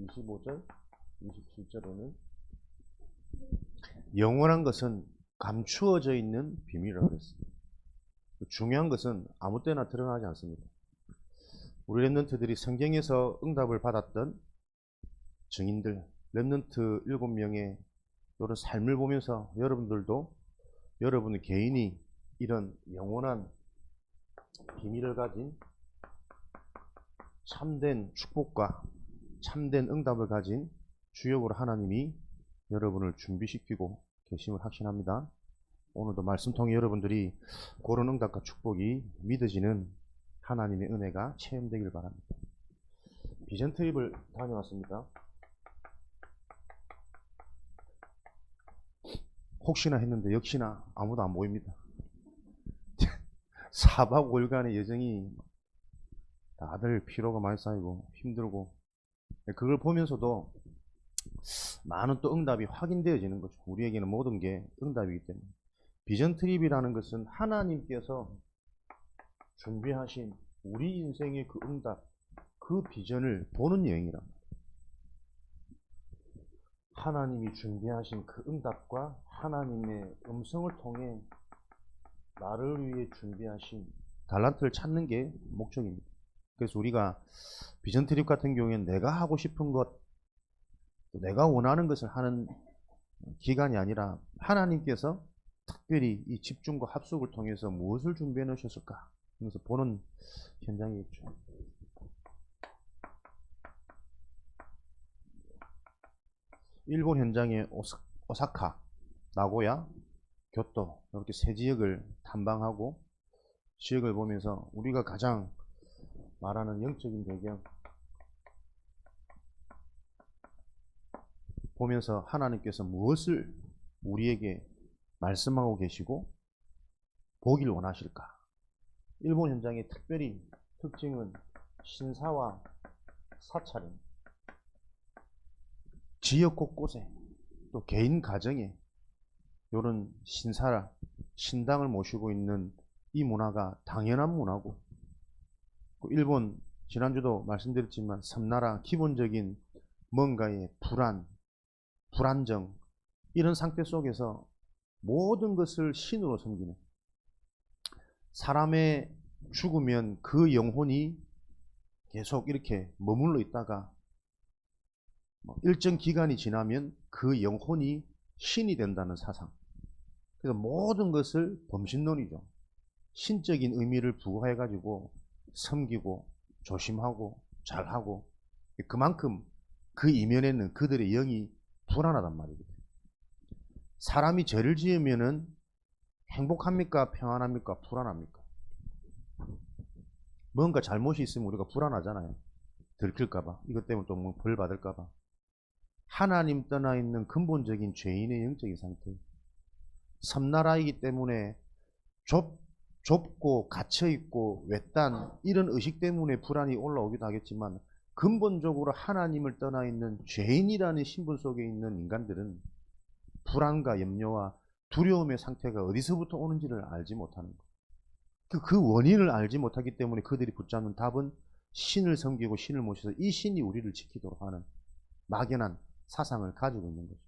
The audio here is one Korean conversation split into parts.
25절, 27절에는 영원한 것은 감추어져 있는 비밀이라고 그랬습니다. 중요한 것은 아무 때나 드러나지 않습니다. 우리 랩런트들이 성경에서 응답을 받았던 증인들, 랩런트 7명의 이런 삶을 보면서 여러분들도 여러분의 개인이 이런 영원한 비밀을 가진 참된 축복과 참된 응답을 가진 주역으로 하나님이 여러분을 준비시키고 계심을 확신합니다. 오늘도 말씀 통해 여러분들이 그런 응답과 축복이 믿어지는 하나님의 은혜가 체험되길 바랍니다. 비전 트립을 다녀왔습니다. 혹시나 했는데 역시나 아무도 안 보입니다. 4박 5일간의 여정이 다들 피로가 많이 쌓이고 힘들고, 그걸 보면서도 많은 또 응답이 확인되어지는 거죠. 우리에게는 모든 게 응답이기 때문에. 비전 트립이라는 것은 하나님께서 준비하신 우리 인생의 그 응답, 그 비전을 보는 여행이란 말이에요. 하나님이 준비하신 그 응답과 하나님의 음성을 통해 나를 위해 준비하신 달란트를 찾는 게 목적입니다. 그래서 우리가 비전 트립 같은 경우에는 내가 하고 싶은 것, 내가 원하는 것을 하는 기간이 아니라 하나님께서 특별히 이 집중과 합숙을 통해서 무엇을 준비해 놓으셨을까 하면서 보는 현장이겠죠. 일본 현장의 오사카, 나고야, 교토 이렇게 세 지역을 탐방하고 지역을 보면서 우리가 가장 말하는 영적인 배경 보면서 하나님께서 무엇을 우리에게 말씀하고 계시고 보길 원하실까? 일본 현장의 특별히 특징은 신사와 사찰입니다. 지역 곳곳에 또 개인 가정에 이런 신당을 모시고 있는 이 문화가 당연한 문화고, 일본 지난주도 말씀드렸지만 섬나라 기본적인 뭔가의 불안정 이런 상태 속에서 모든 것을 신으로 섬기는, 사람의 죽으면 그 영혼이 계속 이렇게 머물러 있다가 일정 기간이 지나면 그 영혼이 신이 된다는 사상. 그래서 모든 것을 범신론이죠. 신적인 의미를 부과해가지고 섬기고 조심하고 잘하고, 그만큼 그 이면에는 그들의 영이 불안하단 말이거든요. 사람이 죄를 지으면은 행복합니까? 평안합니까? 불안합니까? 뭔가 잘못이 있으면 우리가 불안하잖아요. 들킬까봐, 이것 때문에 또 뭐 벌 받을까봐. 하나님 떠나 있는 근본적인 죄인의 영적인 상태. 섬나라이기 때문에 좁고 갇혀있고 외딴 이런 의식 때문에 불안이 올라오기도 하겠지만, 근본적으로 하나님을 떠나 있는 죄인이라는 신분 속에 있는 인간들은 불안과 염려와 두려움의 상태가 어디서부터 오는지를 알지 못하는 것. 그 원인을 알지 못하기 때문에 그들이 붙잡는 답은 신을 섬기고 신을 모셔서 이 신이 우리를 지키도록 하는 막연한 사상을 가지고 있는 거죠.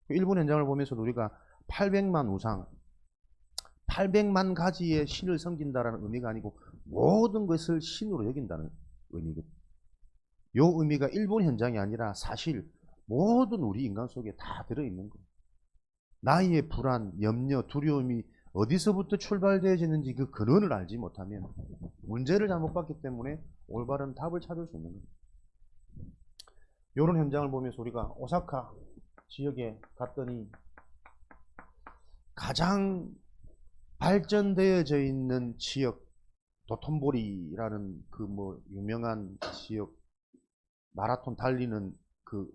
일본 현장을 보면서도 우리가 800만 우상, 800만 가지의 신을 섬긴다라는 의미가 아니고 모든 것을 신으로 여긴다는 의미거든요. 이 의미가 일본 현장이 아니라 사실 모든 우리 인간 속에 다 들어있는 거예요. 나의 불안, 염려, 두려움이 어디서부터 출발되어지는지 그 근원을 알지 못하면 문제를 잘못 봤기 때문에 올바른 답을 찾을 수 있는 거예요. 이런 현장을 보면서 우리가 오사카 지역에 갔더니 가장 발전되어져 있는 지역, 도톤보리라는 그 유명한 지역, 마라톤 달리는 그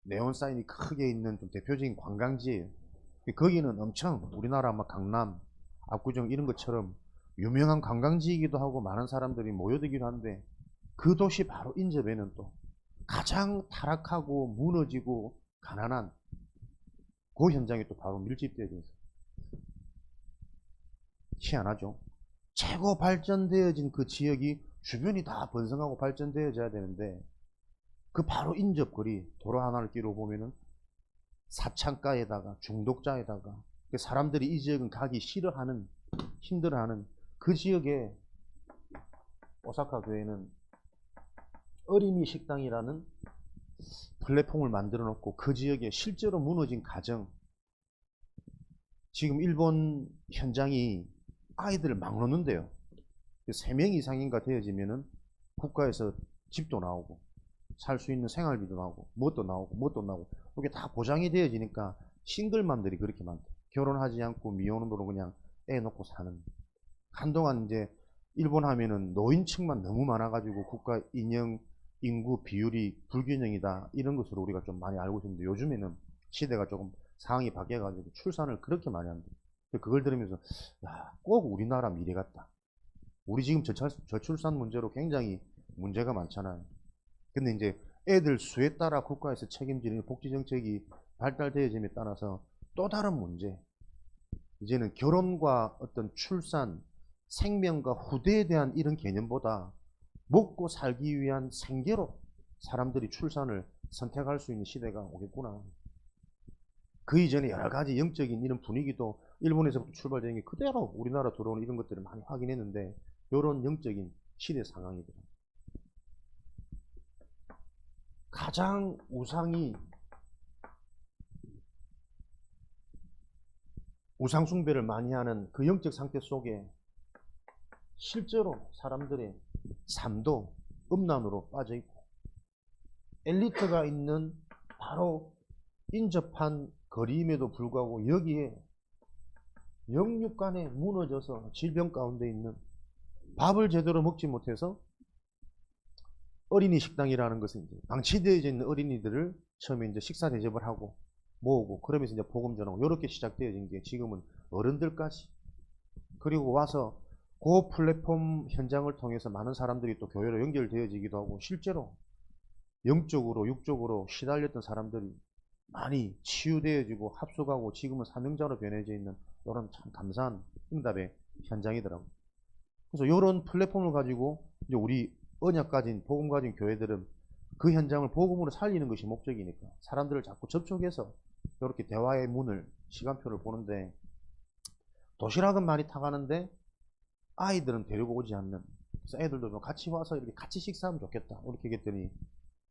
네온 사인이 크게 있는 좀 대표적인 관광지예요. 거기는 엄청 우리나라 강남, 압구정 이런 것처럼 유명한 관광지이기도 하고 많은 사람들이 모여들기도 한데, 그 도시 바로 인접에는 또 가장 타락하고 무너지고 가난한 그 현장이 또 바로 밀집되어져 있어요. 희한하죠. 최고 발전되어진 그 지역이 주변이 다 번성하고 발전되어져야 되는데 그 바로 인접거리 도로 하나를 끼러 보면은 사창가에다가 중독자에다가 사람들이 이 지역은 가기 싫어하는, 힘들어하는 그 지역에 오사카 교회는 어린이 식당이라는 플랫폼을 만들어 놓고 그 지역에 실제로 무너진 가정, 지금 일본 현장이 아이들을 막 놓는데요. 3명 이상인가 되어지면은 국가에서 집도 나오고 살 수 있는 생활비도 나오고 뭣도 나오고 이게 다 보장이 되어지니까 싱글맘들이 그렇게 많대. 결혼하지 않고 미혼으로 그냥 애 놓고 사는. 한동안 이제 일본 하면은 노인층만 너무 많아가지고 국가 인형 인구 비율이 불균형이다 이런 것으로 우리가 좀 많이 알고 있었는데, 요즘에는 시대가 조금 상황이 바뀌어가지고 출산을 그렇게 많이 한대. 그걸 들으면서 야, 꼭 우리나라 미래 같다. 우리 지금 저출산 문제로 굉장히 문제가 많잖아요. 근데 이제 애들 수에 따라 국가에서 책임지는 복지정책이 발달되어짐에 따라서 또 다른 문제, 이제는 결혼과 어떤 출산, 생명과 후대에 대한 이런 개념보다 먹고 살기 위한 생계로 사람들이 출산을 선택할 수 있는 시대가 오겠구나. 그 이전에 여러 가지 영적인 이런 분위기도 일본에서부터 출발된 게 그대로 우리나라 들어오는 이런 것들을 많이 확인했는데, 이런 영적인 시대 상황이더라고요. 가장 우상 숭배를 많이 하는 그 영적 상태 속에 실제로 사람들의 삶도 음란으로 빠져 있고, 엘리트가 있는 바로 인접한 거리임에도 불구하고 여기에 영육간에 무너져서 질병 가운데 있는, 밥을 제대로 먹지 못해서 어린이 식당이라는 것은 이제 방치되어져 있는 어린이들을 처음에 이제 식사 대접을 하고 모으고, 그러면서 이제 복음 전하고, 이렇게 시작되어진 게 지금은 어른들까지, 그리고 와서 그 플랫폼 현장을 통해서 많은 사람들이 또 교회로 연결되어지기도 하고, 실제로 영적으로 육적으로 시달렸던 사람들이 많이 치유되어지고 합숙하고 지금은 사명자로 변해져 있는 이런 참 감사한 응답의 현장이더라고요. 그래서 이런 플랫폼을 가지고 이제 우리 언약 가진 복음 가진 교회들은 그 현장을 복음으로 살리는 것이 목적이니까 사람들을 자꾸 접촉해서 이렇게 대화의 문을, 시간표를 보는데, 도시락은 많이 타가는데 아이들은 데리고 오지 않는. 그래서 애들도 좀 같이 와서 이렇게 같이 식사하면 좋겠다 이렇게 했더니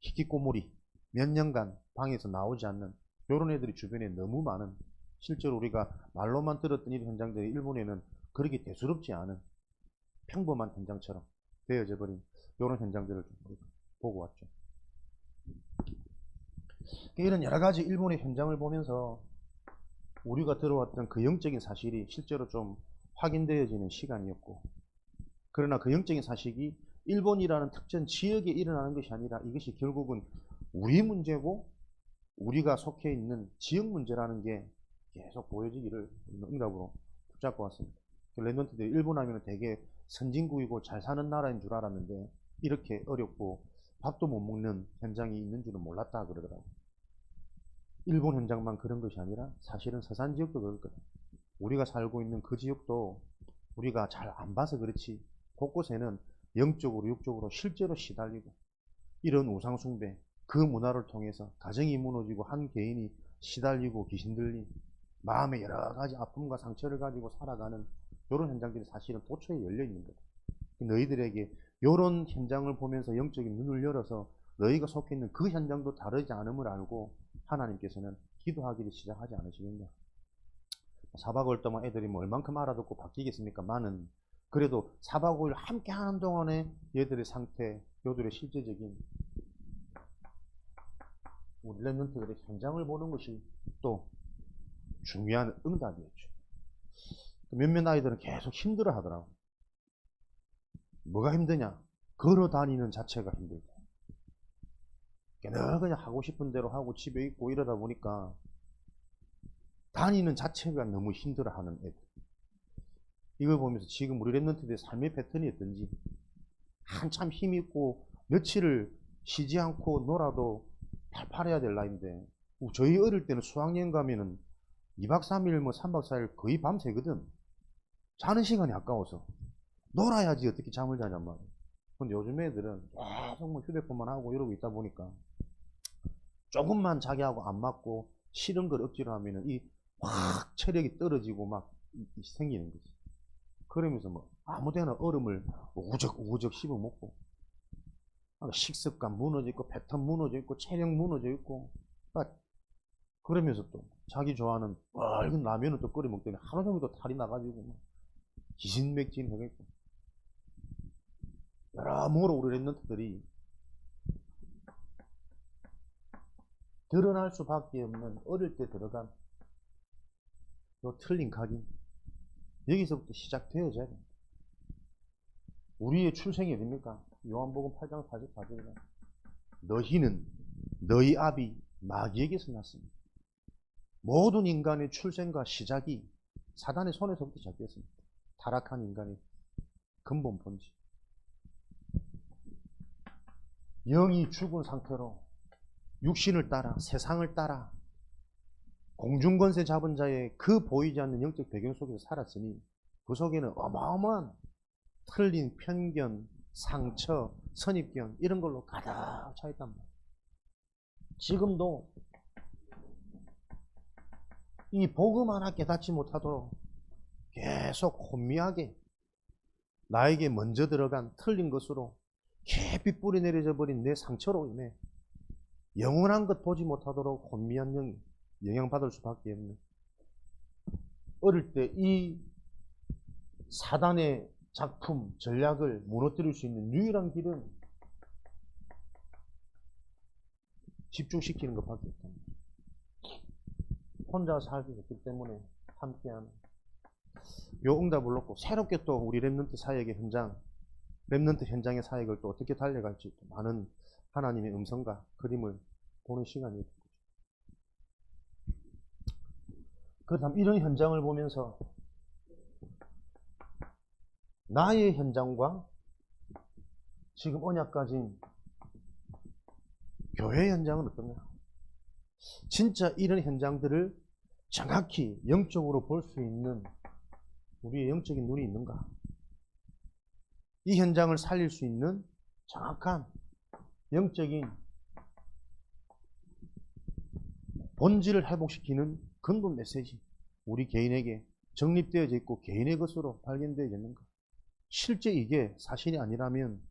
히키코모리 몇 년간 방에서 나오지 않는 이런 애들이 주변에 너무 많은, 실제로 우리가 말로만 들었던 이런 현장들이 일본에는 그렇게 대수롭지 않은 평범한 현장처럼 되어져 버린 이런 현장들을 좀 보고 왔죠. 이런 여러 가지 일본의 현장을 보면서 우리가 들어왔던 그 영적인 사실이 실제로 좀 확인되어지는 시간이었고, 그러나 그 영적인 사실이 일본이라는 특정 지역에 일어나는 것이 아니라 이것이 결국은 우리 문제고 우리가 속해 있는 지역 문제라는 게 계속 보여지기를 응답으로 붙잡고 왔습니다. 랩런트들 일본 하면 되게 선진국이고 잘 사는 나라인 줄 알았는데 이렇게 어렵고 밥도 못 먹는 현장이 있는 줄은 몰랐다 그러더라고요. 일본 현장만 그런 것이 아니라 사실은 서산 지역도 그렇거든요. 우리가 살고 있는 그 지역도 우리가 잘 안 봐서 그렇지 곳곳에는 영적으로 육적으로 실제로 시달리고, 이런 우상숭배 그 문화를 통해서 가정이 무너지고 한 개인이 시달리고 귀신 들린 마음의 여러 가지 아픔과 상처를 가지고 살아가는 이런 현장들이 사실은 도처에 열려 있는 거다. 너희들에게 이런 현장을 보면서 영적인 눈을 열어서 너희가 속해 있는 그 현장도 다르지 않음을 알고 하나님께서는 기도하기를 시작하지 않으시겠냐. 4박 5일 동안 애들이 뭐 얼만큼 알아듣고 바뀌겠습니까? 많은. 그래도 4박 5일 함께 하는 동안에 얘들의 상태, 요들의 실제적인 우리 랩런트들의 현장을 보는 것이 또 중요한 응답이었죠. 몇몇 아이들은 계속 힘들어 하더라고. 뭐가 힘드냐? 걸어 다니는 자체가 힘들다. 내가 그냥 하고 싶은 대로 하고 집에 있고 이러다 보니까 다니는 자체가 너무 힘들어 하는 애들. 이걸 보면서 지금 우리 랩런트들의 삶의 패턴이 어떤지, 한참 힘있고 며칠을 쉬지 않고 놀아도 팔팔해야 될 나이인데, 저희 어릴 때는 수학여행 가면은 2박 3일 뭐 3박 4일 거의 밤새거든. 자는 시간이 아까워서. 놀아야지 어떻게 잠을 자냔 말이야. 근데 요즘 애들은 계속 뭐 휴대폰만 하고 이러고 있다 보니까 조금만 자기하고 안 맞고 싫은 걸 억지로 하면은 이 확 체력이 떨어지고 막 생기는 거지. 그러면서 뭐 아무 데나 얼음을 우거적 씹어 먹고 식습관 무너져 있고 패턴 무너져 있고 체력 무너져 있고 그러면서 또 자기 좋아하는 맑은 라면을 또 끓여 먹더니 하루 종일 또 탈이 나가지고 막 기진맥진 해겠고 여러모로 우리 랩런트들이 드러날 수밖에 없는 어릴 때 들어간 요 틀린 각인 여기서부터 시작되어져야 됩니다. 우리의 출생이 어딥니까? 요한복음 8장 44절에 너희는 너희 아비 마귀에게서 났습니다. 모든 인간의 출생과 시작이 사단의 손에서부터 시작됐습니다. 타락한 인간의 근본 본질. 영이 죽은 상태로 육신을 따라 세상을 따라 공중권세 잡은 자의 그 보이지 않는 영적 배경 속에서 살았으니 그 속에는 어마어마한 틀린 편견, 상처, 선입견 이런 걸로 가득 차 있단 말이에요. 지금도 이 복음 하나 깨닫지 못하도록 계속 혼미하게 나에게 먼저 들어간 틀린 것으로 깊이 뿌리 내려져 버린 내 상처로 인해 영원한 것 보지 못하도록 혼미한 영이 영향받을 수밖에 없는 어릴 때 이 사단의 작품, 전략을 무너뜨릴 수 있는 유일한 길은 집중시키는 것밖에 없답니다. 혼자 살기 없기 때문에 함께하는 요 응답을 놓고 새롭게 또 우리 랩런트 사역의 현장, 랩런트 현장의 사역을 또 어떻게 달려갈지 또 많은 하나님의 음성과 그림을 보는 시간이 있고 그다음 이런 현장을 보면서 나의 현장과 지금 언약 가진 교회 현장은 어떤가? 진짜 이런 현장들을 정확히 영적으로 볼 수 있는 우리의 영적인 눈이 있는가? 이 현장을 살릴 수 있는 정확한 영적인 본질을 회복시키는 근본 메시지, 우리 개인에게 정립되어져 있고 개인의 것으로 발견되어져 있는가? 실제 이게 사실이 아니라면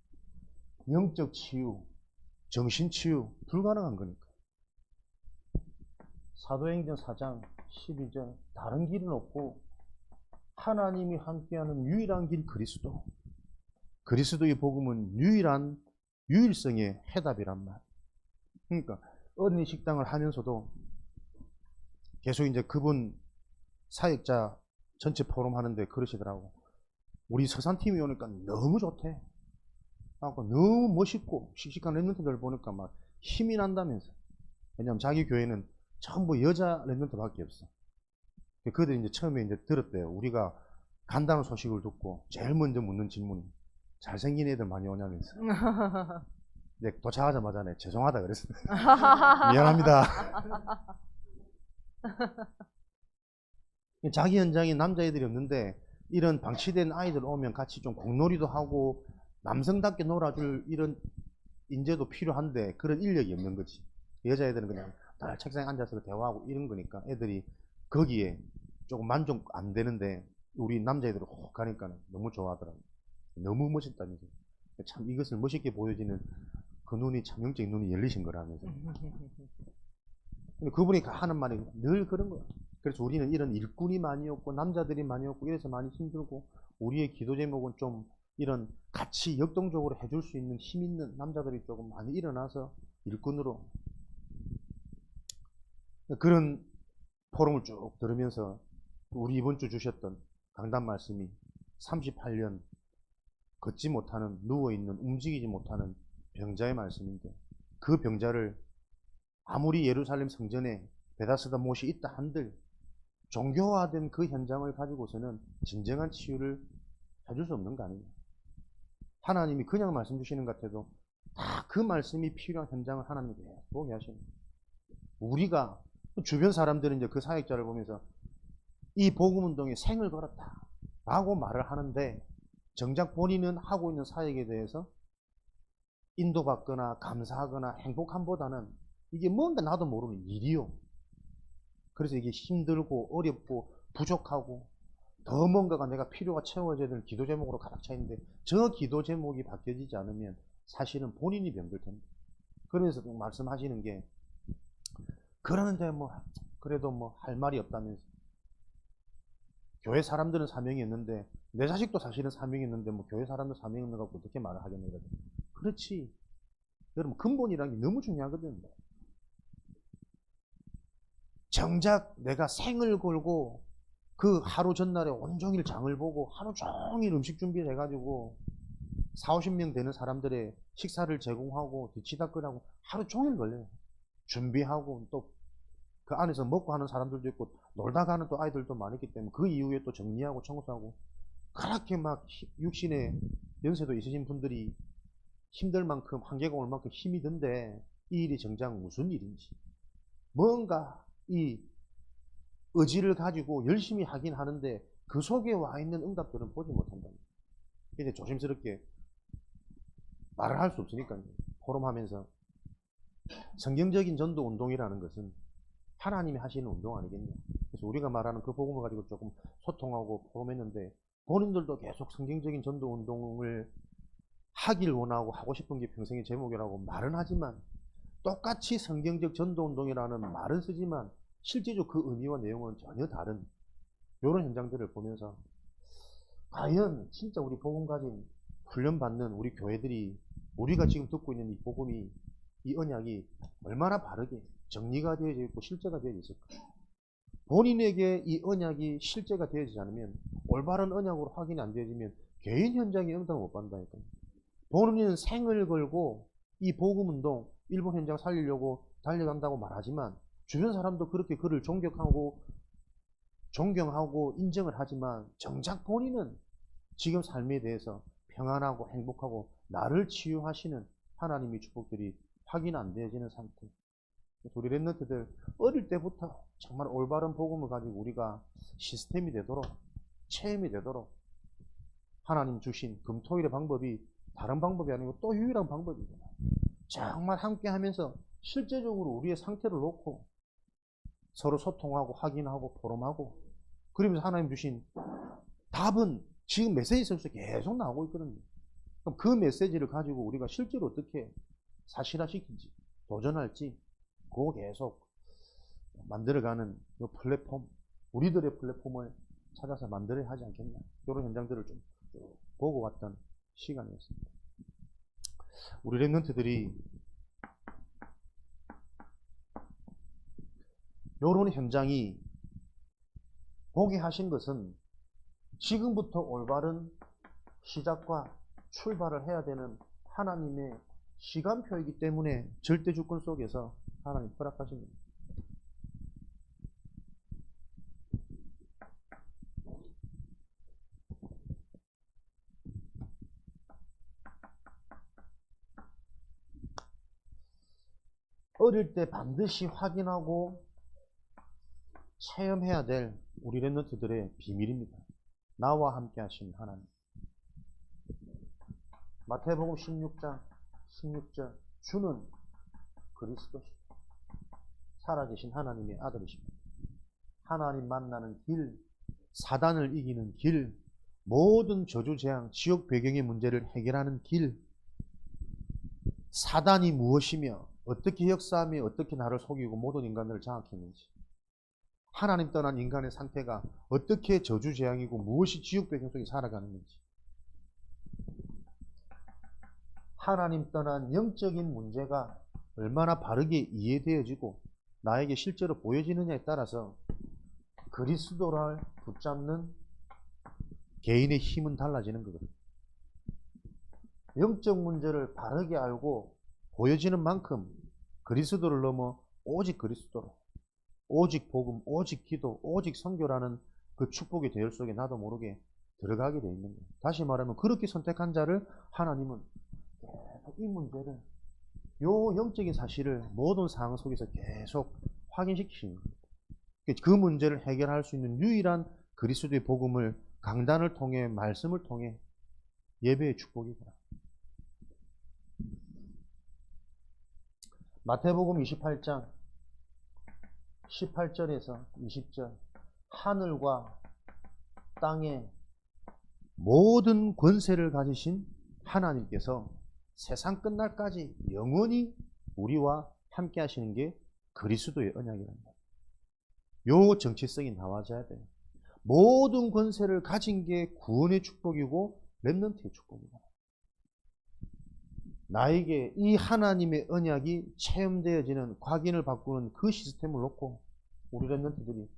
영적 치유, 정신 치유 불가능한 거니까. 사도행전 4장 12절 다른 길은 없고 하나님이 함께하는 유일한 길 그리스도. 그리스도의 복음은 유일한 유일성의 해답이란 말. 그러니까 어린이 식당을 하면서도 계속 이제 그분 사역자 전체 포럼 하는데 그러시더라고. 우리 서산팀이 오니까 너무 좋대. 너무 멋있고 씩씩한 랩런트들 보니까 막 힘이 난다면서. 왜냐면 자기 교회는 전부 여자 랩런트밖에 없어. 그들이 이제 처음에 이제 들었대요. 우리가 간다는 소식을 듣고 제일 먼저 묻는 질문이 잘생긴 애들 많이 오냐면서. 네, 도착하자마자 네, 죄송하다 그랬어. 미안합니다. 자기 현장에 남자애들이 없는데 이런 방치된 아이들 오면 같이 좀 공놀이도 하고 남성답게 놀아줄 이런 인재도 필요한데 그런 인력이 없는 거지. 여자애들은 그냥 다 책상에 앉아서 대화하고 이런 거니까 애들이 거기에 조금 만족 안 되는데 우리 남자애들은 혹 가니까 너무 좋아하더라고요. 너무 멋있다면서. 참 이것을 멋있게 보여지는 그 눈이 참 영적인 눈이 열리신 거라면서. 근데 그분이 하는 말이 늘 그런 거야. 그래서 우리는 이런 일꾼이 많이 없고 남자들이 많이 없고 이래서 많이 힘들고 우리의 기도 제목은 좀 이런 같이 역동적으로 해줄 수 있는 힘 있는 남자들이 조금 많이 일어나서 일꾼으로 그런 포럼을 쭉 들으면서 우리 이번 주 주셨던 강단 말씀이 38년 걷지 못하는 누워있는 움직이지 못하는 병자의 말씀인데 그 병자를 아무리 예루살렘 성전에 베다스다 못이 있다 한들 종교화된 그 현장을 가지고서는 진정한 치유를 해줄 수 없는 거 아니냐. 하나님이 그냥 말씀 주시는 것 같아도 다 그 말씀이 필요한 현장을 하나님이 보게 하시는 거예요. 우리가 주변 사람들은 이제 그 사역자를 보면서 이 복음운동에 생을 걸었다 라고 말을 하는데 정작 본인은 하고 있는 사역에 대해서 인도받거나 감사하거나 행복함보다는 이게 뭔가 나도 모르는 일이요. 그래서 이게 힘들고 어렵고 부족하고 더 뭔가가 내가 필요가 채워져야 되는 기도 제목으로 가득 차 있는데 저 기도 제목이 바뀌어지지 않으면 사실은 본인이 병들 텐데. 그래서 말씀하시는 게 그러는데 뭐 그래도 뭐 할 말이 없다면서. 교회 사람들은 사명이 있는데 내 자식도 사실은 사명이 있는데 뭐 교회 사람들 사명이 있는 거 갖고 어떻게 말을 하겠냐 이거든. 그렇지. 여러분 근본이라는 게 너무 중요하거든. 정작 내가 생을 걸고 그 하루 전날에 온종일 장을 보고 하루 종일 음식 준비를 해가지고 40~50명 되는 사람들의 식사를 제공하고 뒤치다거리하고 하루 종일 걸려요. 준비하고 또 그 안에서 먹고 하는 사람들도 있고 놀다 가는 또 아이들도 많았기 때문에 그 이후에 또 정리하고 청소하고 그렇게 막 육신의 연세도 있으신 분들이 힘들 만큼 한계가 올 만큼 힘이 든데 이 일이 정작 무슨 일인지 뭔가 이 의지를 가지고 열심히 하긴 하는데 그 속에 와 있는 응답들은 보지 못한다. 이제 조심스럽게 말을 할 수 없으니까요. 포럼하면서 성경적인 전도 운동이라는 것은 하나님이 하시는 운동 아니겠냐. 그래서 우리가 말하는 그 복음을 가지고 조금 소통하고 포럼했는데 본인들도 계속 성경적인 전도 운동을 하길 원하고 하고 싶은 게 평생의 제목이라고 말은 하지만 똑같이 성경적 전도 운동이라는 말은 쓰지만 실제로 그 의미와 내용은 전혀 다른 이런 현장들을 보면서 과연 진짜 우리 복음 가진 훈련받는 우리 교회들이 우리가 지금 듣고 있는 이 복음이 이 언약이 얼마나 바르게 정리가 되어져 있고 실제가 되어져 있을까. 본인에게 이 언약이 실제가 되어지지 않으면 올바른 언약으로 확인이 안 되어지면 개인 현장에 응답을 못 받는다니까요. 본인은 생을 걸고 이 복음 운동 일본 현장 살리려고 달려간다고 말하지만 주변 사람도 그렇게 그를 존경하고 인정을 하지만 정작 본인은 지금 삶에 대해서 평안하고 행복하고 나를 치유하시는 하나님의 축복들이 확인 안 되어지는 상태. 우리 랩런트들 어릴 때부터 정말 올바른 복음을 가지고 우리가 시스템이 되도록 체험이 되도록 하나님 주신 금토일의 방법이 다른 방법이 아니고 또 유일한 방법이구나. 정말 함께 하면서 실제적으로 우리의 상태를 놓고 서로 소통하고 확인하고 포럼하고 그러면서 하나님 주신 답은 지금 메시지 속에서 계속 나오고 있거든요. 그럼 그 메시지를 가지고 우리가 실제로 어떻게 사실화시킬지 도전할지 그거 계속 만들어가는 이 플랫폼 우리들의 플랫폼을 찾아서 만들어야 하지 않겠냐 이런 현장들을 좀 보고 왔던 시간이었습니다. 우리 랩런트들이 이런 현장이 보게 하신 것은 지금부터 올바른 시작과 출발을 해야 되는 하나님의 시간표이기 때문에 절대 주권 속에서 하나님 허락하신 겁니다. 어릴 때 반드시 확인하고 체험해야 될 우리 랩런트들의 비밀입니다. 나와 함께 하신 하나님. 마태복음 16장 16절 주는 그리스도시다. 살아계신 하나님의 아들이십니다. 하나님 만나는 길, 사단을 이기는 길, 모든 저주 재앙, 지옥 배경의 문제를 해결하는 길, 사단이 무엇이며 어떻게 역사하며 어떻게 나를 속이고 모든 인간들을 장악했는지, 하나님 떠난 인간의 상태가 어떻게 저주 재앙이고 무엇이 지옥 배경 속에 살아가는 건지, 하나님 떠난 영적인 문제가 얼마나 바르게 이해되어지고 나에게 실제로 보여지느냐에 따라서 그리스도를 붙잡는 개인의 힘은 달라지는 거거든요. 영적 문제를 바르게 알고 보여지는 만큼 그리스도를 넘어 오직 그리스도로, 오직 복음, 오직 기도, 오직 선교라는 그 축복의 대열 속에 나도 모르게 들어가게 돼 있는 거예요. 다시 말하면 그렇게 선택한 자를 하나님은 계속 이 문제를, 요 영적인 사실을 모든 상황 속에서 계속 확인시키시는 거예요. 그 문제를 해결할 수 있는 유일한 그리스도의 복음을 강단을 통해 말씀을 통해 예배의 축복이구나. 마태복음 28장 18절에서 20절. 하늘과 땅의 모든 권세를 가지신 하나님께서 세상 끝날까지 영원히 우리와 함께 하시는 게 그리스도의 언약이랍니다. 요 정체성이 나와줘야 돼요. 모든 권세를 가진 게 구원의 축복이고 렘넌트의 축복이다. 나에게 이 하나님의 언약이 체험되어지는, 확인을 바꾸는 그 시스템을 놓고 우리 렘넌트들이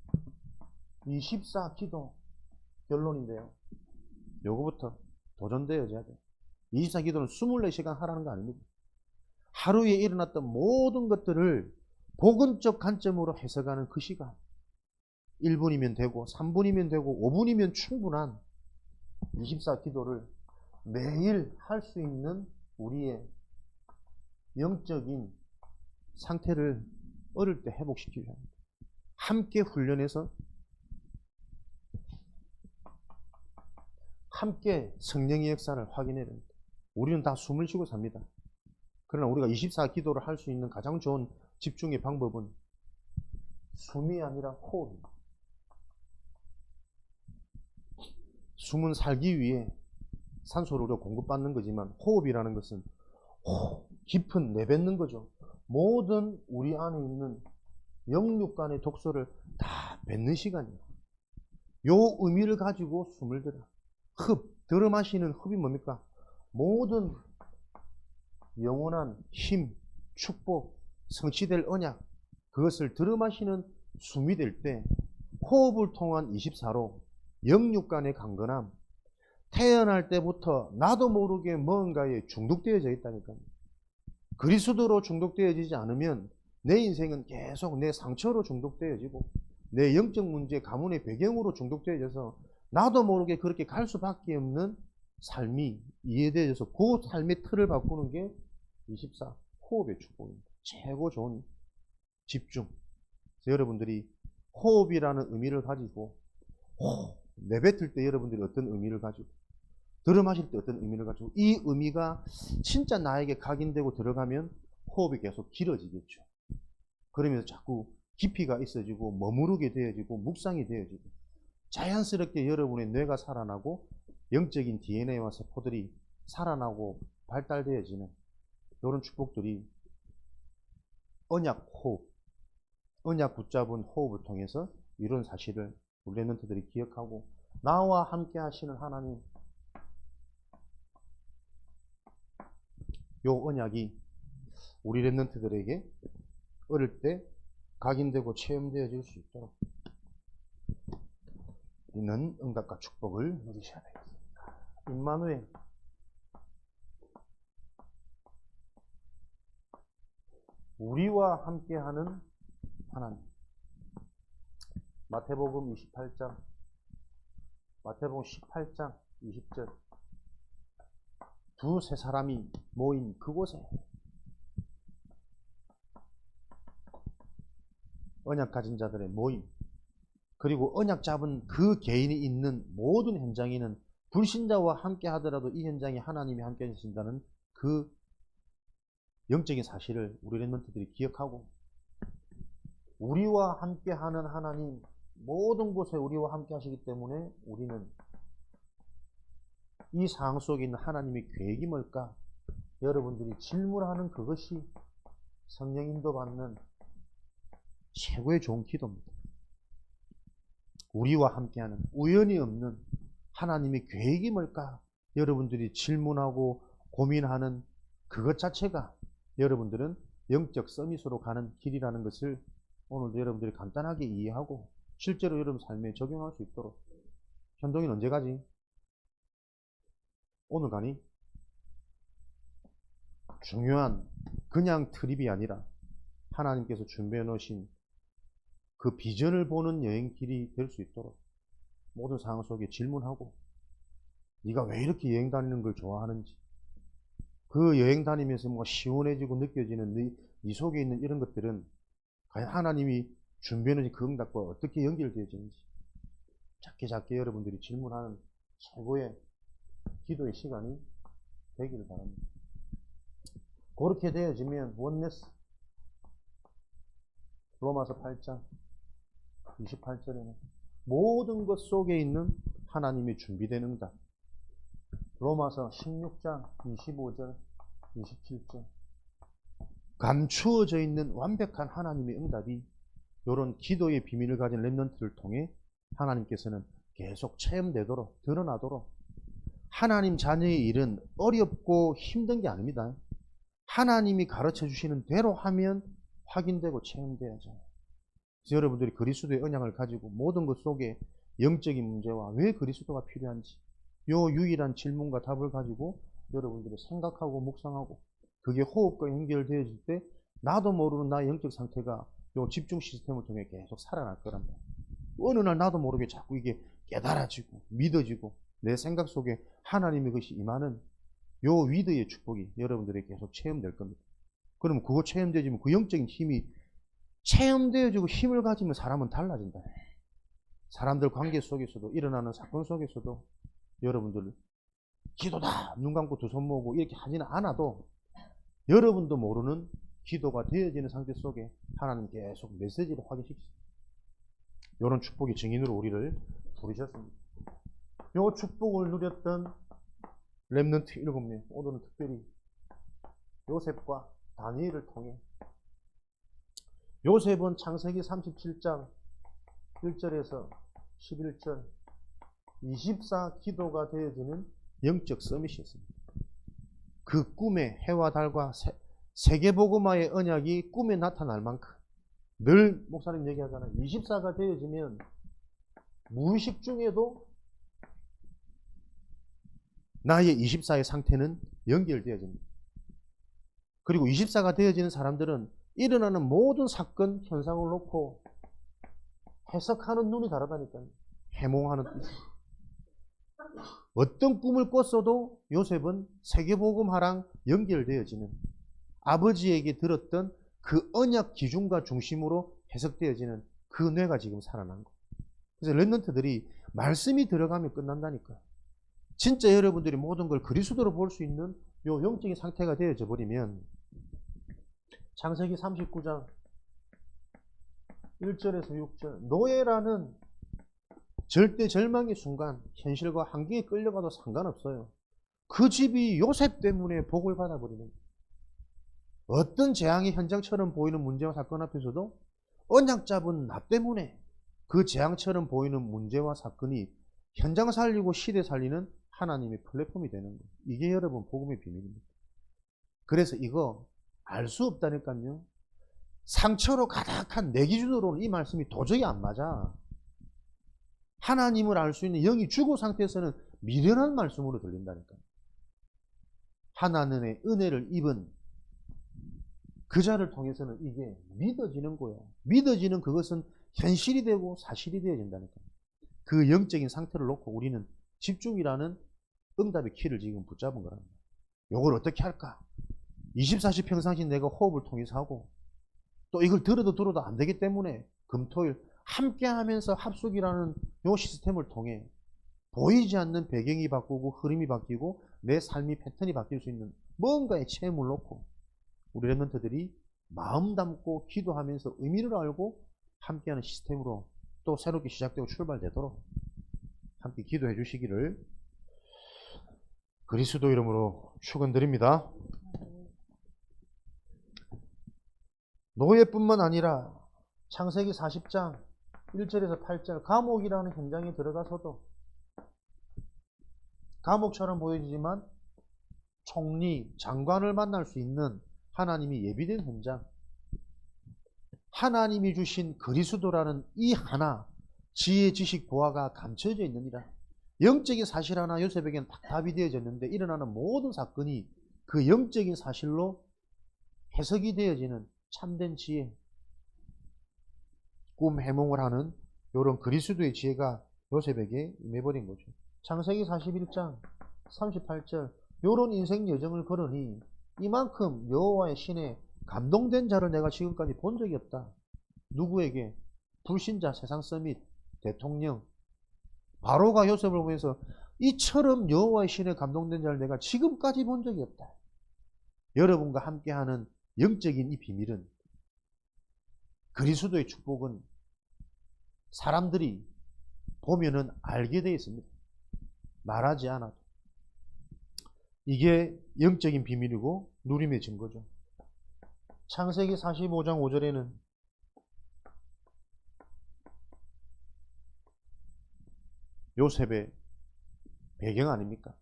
24 기도 결론인데요. 요거부터 도전되어져야 돼요. 24 기도는 24시간 하라는 거 아닙니다. 하루에 일어났던 모든 것들을 복음적 관점으로 해석하는 그 시간. 1분이면 되고 3분이면 되고 5분이면 충분한 24 기도를 매일 할 수 있는 우리의 영적인 상태를 어릴 때 회복시키려 합니다. 함께 훈련해서 함께 성령의 역사를 확인해야 됩니다. 우리는 다 숨을 쉬고 삽니다. 그러나 우리가 24 기도를 할 수 있는 가장 좋은 집중의 방법은 숨이 아니라 호흡입니다. 숨은 살기 위해 산소를 우리가 공급받는 거지만 호흡이라는 것은 깊은 내뱉는 거죠. 모든 우리 안에 있는 영육간의 독소를 다 뱉는 시간이에요. 요 의미를 가지고 숨을 들여. 들어 마시는 흡이 뭡니까? 모든 영원한 힘, 축복, 성취될 언약, 그것을 들어 마시는 숨이 될 때 호흡을 통한 24로 영육간의 강건함, 태어날 때부터 나도 모르게 뭔가에 중독되어져 있다니까요. 그리스도로 중독되어지지 않으면 내 인생은 계속 내 상처로 중독되어지고 내 영적 문제, 가문의 배경으로 중독되어져서 나도 모르게 그렇게 갈 수밖에 없는 삶이 이해되어져서 그 삶의 틀을 바꾸는 게 24 호흡의 축복입니다. 최고 좋은 집중. 그래서 여러분들이 호흡이라는 의미를 가지고 내뱉을 때 여러분들이 어떤 의미를 가지고 들어 마실 때 어떤 의미를 가지고 이 의미가 진짜 나에게 각인되고 들어가면 호흡이 계속 길어지겠죠. 그러면서 자꾸 깊이가 있어지고 머무르게 되어지고 묵상이 되어지고 자연스럽게 여러분의 뇌가 살아나고 영적인 DNA와 세포들이 살아나고 발달되어지는 이런 축복들이 언약 호흡, 언약 붙잡은 호흡을 통해서 이런 사실을 우리 렘넌트들이 기억하고 나와 함께 하시는 하나님, 요 언약이 우리 렘넌트들에게 어릴 때 각인되고 체험되어질 수 있도록 우리는 응답과 축복을 누리셔야 되겠습니다. 임마누엘, 우리와 함께하는 하나님. 마태복음 28장, 마태복음 18장 20절. 두세 사람이 모인 그곳에 언약 가진 자들의 모임, 그리고 언약 잡은 그 개인이 있는 모든 현장에는 불신자와 함께 하더라도 이 현장에 하나님이 함께 하신다는 그 영적인 사실을 우리 렘넌트들이 기억하고 우리와 함께 하는 하나님, 모든 곳에 우리와 함께 하시기 때문에 우리는 이 상황 속에 있는 하나님의 계획이 뭘까? 여러분들이 질문하는 그것이 성령 인도받는 최고의 좋은 기도입니다. 우리와 함께하는 우연이 없는 하나님의 계획이 뭘까? 여러분들이 질문하고 고민하는 그것 자체가 여러분들은 영적 서밋으로 가는 길이라는 것을 오늘도 여러분들이 간단하게 이해하고 실제로 여러분 삶에 적용할 수 있도록. 현동이는 언제 가지? 오늘 가니? 중요한 그냥 트립이 아니라 하나님께서 준비해 놓으신 그 비전을 보는 여행길이 될 수 있도록 모든 상황 속에 질문하고 네가 왜 이렇게 여행 다니는 걸 좋아하는지, 그 여행 다니면서 뭔가 시원해지고 느껴지는 네 속에 있는 이런 것들은 과연 하나님이 준비해 놓으신 그 응답과 어떻게 연결되어지는지 작게 여러분들이 질문하는 최고의 기도의 시간이 되기를 바랍니다. 그렇게 되어지면 원네스, 로마서 8장 28절에는 모든 것 속에 있는 하나님의 준비된 응답. 로마서 16장 25절 27절 감추어져 있는 완벽한 하나님의 응답이 이런 기도의 비밀을 가진 렘넌트를 통해 하나님께서는 계속 체험되도록 드러나도록. 하나님 자녀의 일은 어렵고 힘든 게 아닙니다. 하나님이 가르쳐 주시는 대로 하면 확인되고 체험돼야죠. 그래서 여러분들이 그리스도의 언약을 가지고 모든 것 속에 영적인 문제와 왜 그리스도가 필요한지 요 유일한 질문과 답을 가지고 여러분들이 생각하고 묵상하고 그게 호흡과 연결되어질 때 나도 모르는 나의 영적 상태가 요 집중 시스템을 통해 계속 살아날 거란다. 어느 날 나도 모르게 자꾸 이게 깨달아지고 믿어지고 내 생각 속에 하나님의 것이 임하는 요 위드의 축복이 여러분들에게 계속 체험될 겁니다. 그러면 그거 체험되어지면 그 영적인 힘이 체험되어지고 힘을 가지면 사람은 달라진다. 사람들 관계 속에서도 일어나는 사건 속에서도 여러분들 기도다 눈 감고 두 손 모으고 이렇게 하지는 않아도 여러분도 모르는 기도가 되어지는 상태 속에 하나님 계속 메시지를 확인시키십니다. 이런 축복의 증인으로 우리를 부르셨습니다. 이 축복을 누렸던 렘넌트 7명, 오늘은 특별히 요셉과 다니엘을 통해 요셉은 창세기 37장 1절에서 11절 24 기도가 되어지는 영적 서밋이었습니다. 그 꿈에 해와 달과 세계복음화의 언약이 꿈에 나타날 만큼 늘 목사님 얘기하잖아요. 24가 되어지면 무의식 중에도 나의 24의 상태는 연결되어집니다. 그리고 24가 되어지는 사람들은 일어나는 모든 사건, 현상을 놓고 해석하는 눈이 다르다니까요. 해몽하는 뜻. 어떤 꿈을 꿨어도 요셉은 세계복음화랑 연결되어지는 아버지에게 들었던 그 언약 기준과 중심으로 해석되어지는 그 뇌가 지금 살아난 거예요. 그래서 렘넌트들이 말씀이 들어가면 끝난다니까요. 진짜 여러분들이 모든 걸 그리스도로 볼 수 있는 요 영적인 상태가 되어져 버리면 창세기 39장 1절에서 6절 노예라는 절대 절망의 순간 현실과 한계에 끌려가도 상관없어요. 그 집이 요셉 때문에 복을 받아버리는 거예요. 어떤 재앙의 현장처럼 보이는 문제와 사건 앞에서도 언약 잡은 나 때문에 그 재앙처럼 보이는 문제와 사건이 현장 살리고 시대 살리는 하나님의 플랫폼이 되는 거예요. 이게 여러분 복음의 비밀입니다. 그래서 이거 알 수 없다니까요. 상처로 가득한 내 기준으로는 이 말씀이 도저히 안 맞아. 하나님을 알 수 있는 영이 죽은 상태에서는 미련한 말씀으로 들린다니까요. 하나님의 은혜를 입은 그 자를 통해서는 이게 믿어지는 거예요. 믿어지는 그것은 현실이 되고 사실이 되어진다니까요. 그 영적인 상태를 놓고 우리는 집중이라는 응답의 키를 지금 붙잡은 거랍니다. 이걸 어떻게 할까? 24시 평상시 내가 호흡을 통해서 하고 또 이걸 들어도 안 되기 때문에 금토일 함께 하면서 합숙이라는 요 시스템을 통해 보이지 않는 배경이 바꾸고 흐름이 바뀌고 내 삶이 패턴이 바뀔 수 있는 뭔가의 체험을 놓고 우리 렘넌트들이 마음 담고 기도하면서 의미를 알고 함께하는 시스템으로 또 새롭게 시작되고 출발되도록 함께 기도해 주시기를 그리스도 이름으로 축원드립니다. 노예뿐만 아니라 창세기 40장 1절에서 8절 감옥이라는 현장에 들어가서도 감옥처럼 보여지지만 총리, 장관을 만날 수 있는 하나님이 예비된 현장, 하나님이 주신 그리스도라는 이 하나 지혜, 지식, 보화가 감춰져 있느니라. 영적인 사실 하나 요셉에게는 답이 되어졌는데 일어나는 모든 사건이 그 영적인 사실로 해석이 되어지는 참된 지혜, 꿈 해몽을 하는 이런 그리스도의 지혜가 요셉에게 임해버린 거죠. 창세기 41장 38절 이런 인생 여정을 걸으니 이만큼 여호와의 신에 감동된 자를 내가 지금까지 본 적이 없다. 누구에게? 불신자, 세상 서밋, 대통령. 바로가 요셉을 보면서 이처럼 여호와의 신에 감동된 자를 내가 지금까지 본 적이 없다. 여러분과 함께하는 영적인 이 비밀은 그리스도의 축복은 사람들이 보면은 알게 되어 있습니다. 말하지 않아도. 이게 영적인 비밀이고 누림의 증거죠. 창세기 45장 5절에는 요셉의 배경 아닙니까?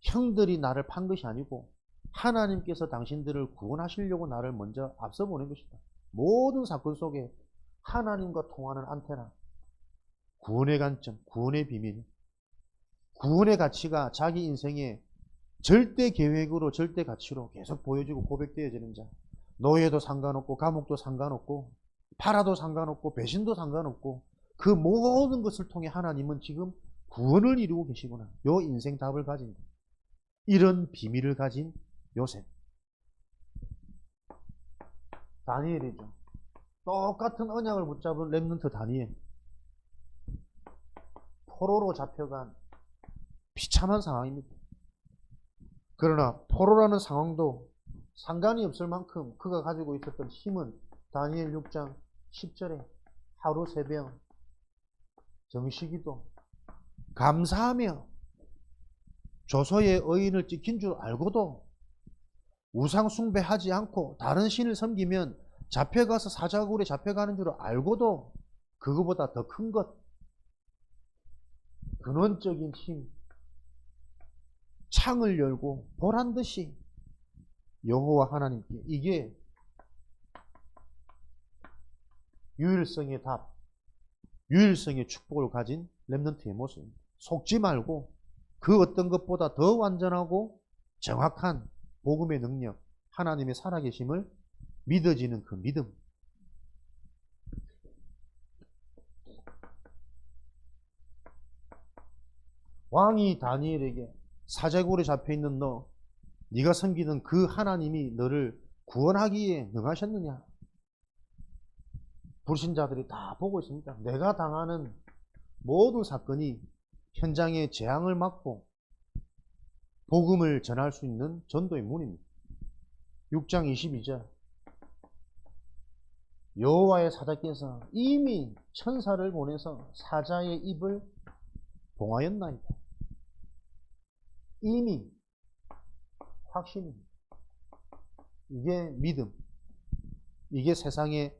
형들이 나를 판 것이 아니고 하나님께서 당신들을 구원하시려고 나를 먼저 앞서 보낸 것이다. 모든 사건 속에 하나님과 통하는 안테나, 구원의 관점, 구원의 비밀, 구원의 가치가 자기 인생의 절대 계획으로 절대 가치로 계속 보여지고 고백되어지는 자. 노예도 상관없고 감옥도 상관없고 팔아도 상관없고 배신도 상관없고 그 모든 것을 통해 하나님은 지금 구원을 이루고 계시구나. 요 인생 답을 가진 것. 이런 비밀을 가진 요셉. 다니엘이죠. 똑같은 언약을 붙잡은 렘넌트 다니엘. 포로로 잡혀간 비참한 상황입니다. 그러나 포로라는 상황도 상관이 없을 만큼 그가 가지고 있었던 힘은 다니엘 6장 10절에 하루 새벽 정시기도 감사하며 조서의 의인을 찍힌 줄 알고도 우상 숭배하지 않고 다른 신을 섬기면 잡혀가서 사자굴에 잡혀가는 줄 알고도 그거보다 더 큰 것, 근원적인 힘, 창을 열고 보란듯이 여호와 하나님께, 이게 유일성의 답, 유일성의 축복을 가진 렘넌트의 모습입니다. 속지 말고 그 어떤 것보다 더 완전하고 정확한 복음의 능력, 하나님의 살아계심을 믿어지는 그 믿음. 왕이 다니엘에게 사자굴에 잡혀있는 너, 네가 섬기는 그 하나님이 너를 구원하기에 능하셨느냐? 불신자들이 다 보고 있습니다. 내가 당하는 모든 사건이 현장의 재앙을 막고 복음을 전할 수 있는 전도의 문입니다. 6장 22절 여호와의 사자께서 이미 천사를 보내서 사자의 입을 봉하였나이다. 이미 확신입니다. 이게 믿음, 이게 세상의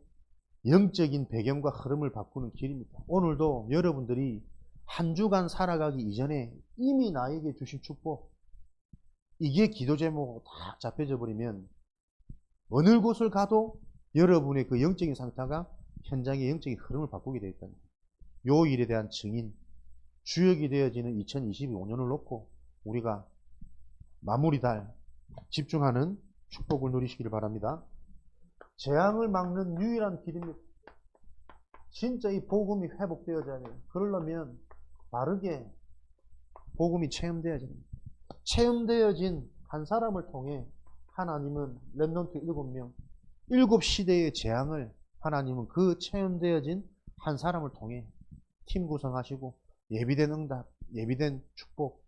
영적인 배경과 흐름을 바꾸는 길입니다. 오늘도 여러분들이 한 주간 살아가기 이전에 이미 나에게 주신 축복, 이게 기도 제목으로 딱 잡혀져 버리면 어느 곳을 가도 여러분의 그 영적인 상태가 현장의 영적인 흐름을 바꾸게 되어 있다는 거예요. 요 일에 대한 증인, 주역이 되어지는 2025년을 놓고 우리가 마무리달 집중하는 축복을 누리시기를 바랍니다. 재앙을 막는 유일한 길입니다. 진짜 이 복음이 회복되어져야 돼요. 그러려면 바르게 복음이 체험되어집니다. 체험되어진 한 사람을 통해 하나님은 렘넌트 7명, 7시대의 재앙을 하나님은 그 체험되어진 한 사람을 통해 팀 구성하시고 예비된 응답, 예비된 축복,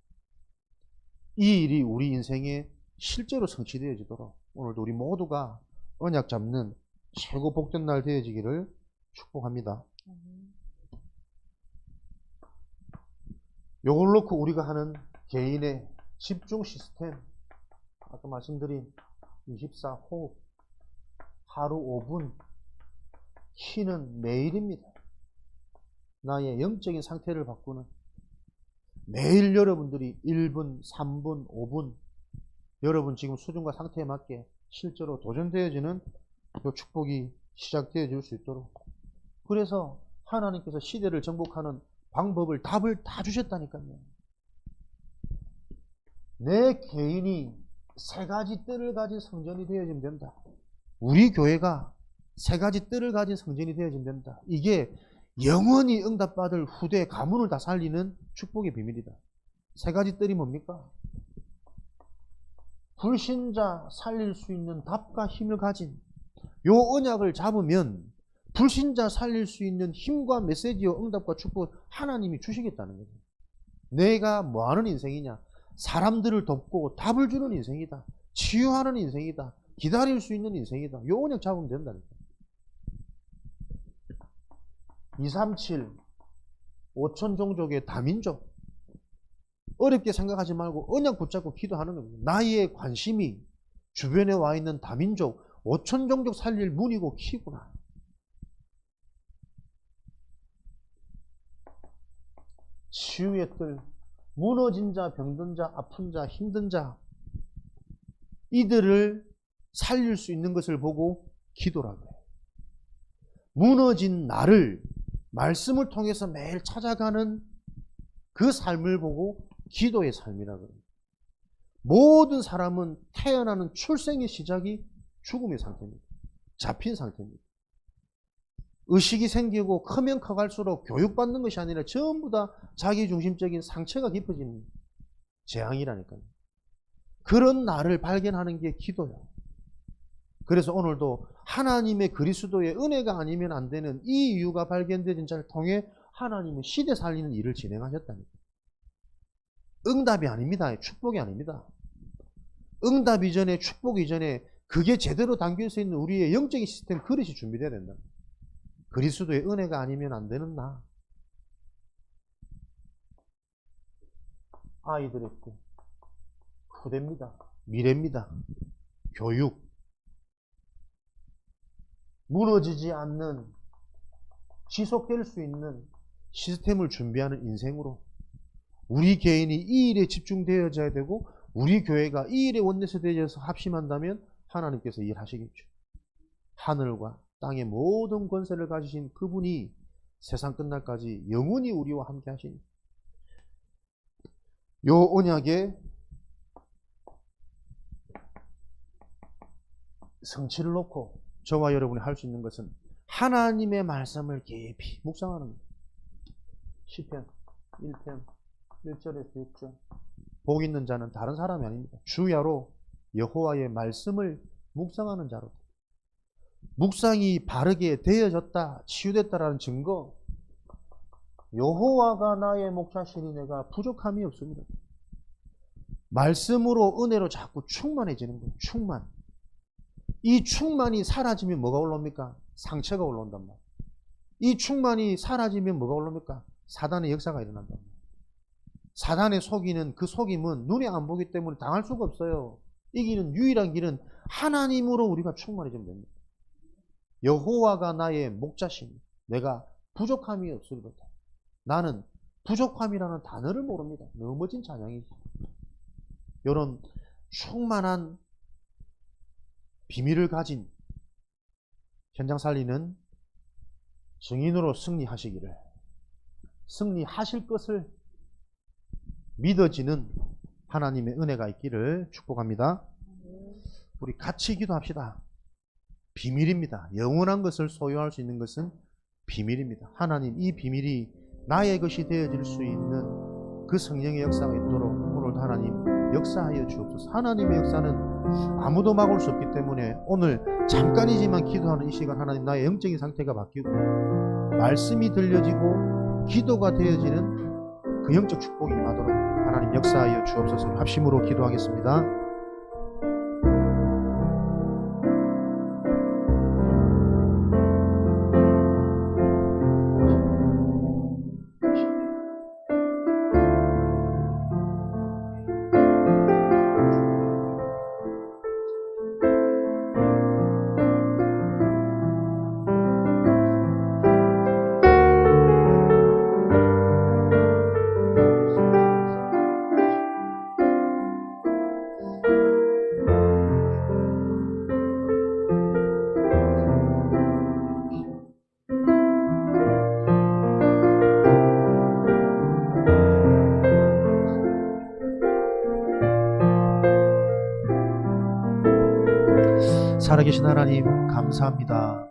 이 일이 우리 인생에 실제로 성취되어지도록 오늘도 우리 모두가 언약 잡는 최고 복된 날 되어지기를 축복합니다. 요걸 놓고 우리가 하는 개인의 집중 시스템, 아까 말씀드린 24호흡, 하루 5분, 쉬는 매일입니다. 나의 영적인 상태를 바꾸는 매일 여러분들이 1분, 3분, 5분 여러분 지금 수준과 상태에 맞게 실제로 도전되어지는 그 축복이 시작되어질 수 있도록, 그래서 하나님께서 시대를 정복하는 방법을, 답을 다 주셨다니까요. 내 개인이 3가지 뜰을 가진 성전이 되어지면 된다. 우리 교회가 3가지 뜰을 가진 성전이 되어지면 된다. 이게 영원히 응답받을 후대 가문을 다 살리는 축복의 비밀이다. 3가지 뜰이 뭡니까? 불신자 살릴 수 있는 답과 힘을 가진 요 언약을 잡으면 불신자 살릴 수 있는 힘과 메시지와 응답과 축복을 하나님이 주시겠다는 거죠. 내가 뭐 하는 인생이냐? 사람들을 돕고 답을 주는 인생이다. 치유하는 인생이다. 기다릴 수 있는 인생이다. 요 언약 잡으면 된다니까. 237, 5천 종족의 다민족. 어렵게 생각하지 말고 언약 붙잡고 기도하는 겁니다. 나의 관심이 주변에 와 있는 다민족, 5천 종족 살릴 문이고 키구나. 치유의 뜰, 무너진 자, 병든 자, 아픈 자, 힘든 자, 이들을 살릴 수 있는 것을 보고 기도라고 해요. 무너진 나를 말씀을 통해서 매일 찾아가는 그 삶을 보고 기도의 삶이라고 합니다. 모든 사람은 태어나는 출생의 시작이 죽음의 상태입니다. 잡힌 상태입니다. 의식이 생기고 크면 커갈수록 교육받는 것이 아니라 전부 다 자기중심적인 상처가 깊어지는 재앙이라니까요. 그런 나를 발견하는 게 기도예요. 그래서 오늘도 하나님의 그리스도의 은혜가 아니면 안 되는 이 이유가 발견된 자를 통해 하나님은 시대 살리는 일을 진행하셨다니까. 응답이 아닙니다. 축복이 아닙니다. 응답 이전에, 축복 이전에 그게 제대로 담길 수 있는 우리의 영적인 시스템 그릇이 준비되어야 된다. 그리스도의 은혜가 아니면 안 되는 나. 아이들의 꿈, 후대입니다. 미래입니다. 교육, 무너지지 않는, 지속될 수 있는 시스템을 준비하는 인생으로 우리 개인이 이 일에 집중되어져야 되고 우리 교회가 이 일에 원내세대에서 합심한다면 하나님께서 일하시겠죠. 하늘과 땅의 모든 권세를 가지신 그분이 세상 끝날까지 영원히 우리와 함께 하시니 요 언약의 성취를 놓고 저와 여러분이 할 수 있는 것은 하나님의 말씀을 깊이 묵상하는 겁니다. 시편 1편 1절에서 6절. 복 있는 자는 다른 사람이 아닙니다. 주야로 여호와의 말씀을 묵상하는 자로. 묵상이 바르게 되어졌다, 치유됐다라는 증거. 여호와가 나의 목자시니 내가 부족함이 없습니다. 말씀으로 은혜로 자꾸 충만해지는 거예요. 충만. 이 충만이 사라지면 뭐가 올라옵니까? 상처가 올라온단 말이에요. 이 충만이 사라지면 뭐가 올라옵니까? 사단의 역사가 일어난단 말이에요. 사단의 속이는 그 속임은 눈에 안 보기 때문에 당할 수가 없어요. 이기는 유일한 길은 하나님으로 우리가 충만해지면 됩니다. 여호와가 나의 목자시니 내가 부족함이 없으리로다. 나는 부족함이라는 단어를 모릅니다. 너무 멋진 찬양이지. 이런 충만한 비밀을 가진 현장 살리는 증인으로 승리하시기를, 승리하실 것을 믿어지는 하나님의 은혜가 있기를 축복합니다. 우리 같이 기도합시다. 비밀입니다. 영원한 것을 소유할 수 있는 것은 비밀입니다. 하나님, 이 비밀이 나의 것이 되어질 수 있는 그 성령의 역사가 있도록 오늘도 하나님 역사하여 주옵소서. 하나님의 역사는 아무도 막을 수 없기 때문에 오늘 잠깐이지만 기도하는 이 시간 하나님 나의 영적인 상태가 바뀌고 말씀이 들려지고 기도가 되어지는 그 영적 축복이 임하도록 하나님 역사하여 주옵소서. 합심으로 기도하겠습니다. 살아계신 하나님 감사합니다.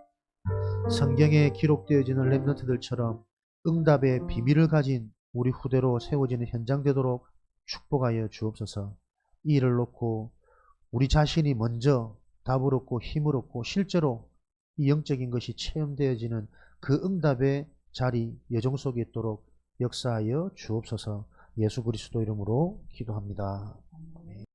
성경에 기록되어지는 렘넌트들처럼 응답의 비밀을 가진 우리 후대로 세워지는 현장 되도록 축복하여 주옵소서. 이 일을 놓고 우리 자신이 먼저 답을 얻고 힘을 얻고 실제로 이 영적인 것이 체험되어지는 그 응답의 자리 여정 속에 있도록 역사하여 주옵소서. 예수 그리스도 이름으로 기도합니다.